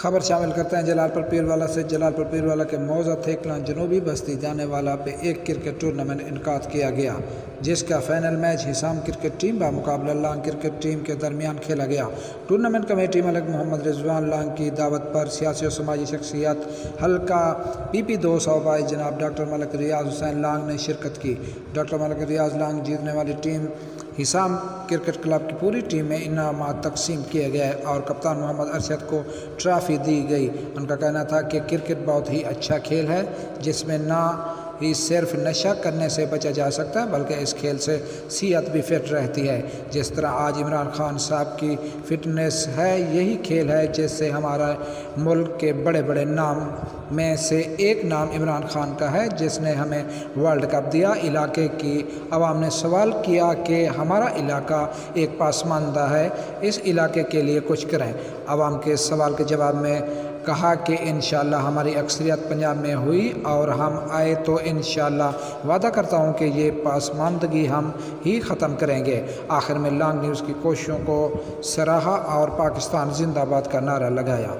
खबर शामिल करते हैं जलालपुर पीरवाला से। जलालपुर पीरवाला के मौजा थेकला जनूबी बस्ती जाने वाला पे एक क्रिकेट टूर्नामेंट इनकाद किया गया, जिसका final match Hisam cricket team व मुकाबला लांग क्रिकेट टीम के दरमियान खेला गया। टूर्नामेंट कमेटी मलिक मोहम्मद रिजवान लांग की दावत पर सियासी और समाजी शख्सियत हल्का PP 222 जनाब डॉक्टर मलिक रियाज हुसैन लांग ने शिरकत की। डॉक्टर मलिक रियाज लांग जीतने वाली टीम हिसाम क्रिकेट क्लब की पूरी टीम में इनामात तकसीम किए गए और कप्तान मोहम्मद अरशद को ट्रॉफी दी गई। उनका कहना था कि क्रिकेट बहुत ही अच्छा खेल है, जिसमें ना ही सिर्फ नशा करने से बचा जा सकता है बल्कि इस खेल से सेहत भी फिट रहती है। जिस तरह आज इमरान खान साहब की फिटनेस है, यही खेल है जिससे हमारा मुल्क के बड़े बड़े नाम में से एक नाम इमरान खान का है, जिसने हमें वर्ल्ड कप दिया। इलाके की आवाम ने सवाल किया कि हमारा इलाका एक पासमानदा है, इस इलाके के लिए कुछ करें। आवाम के सवाल के जवाब में कहा कि इंशाअल्लाह हमारी अक्सरियत पंजाब में हुई और हम आए तो इंशाअल्लाह वादा करता हूँ कि ये पासमानदगी हम ही ख़त्म करेंगे। आखिर में लांग न्यूज़ की कोशिशों को सराहा और पाकिस्तान जिंदाबाद का नारा लगाया।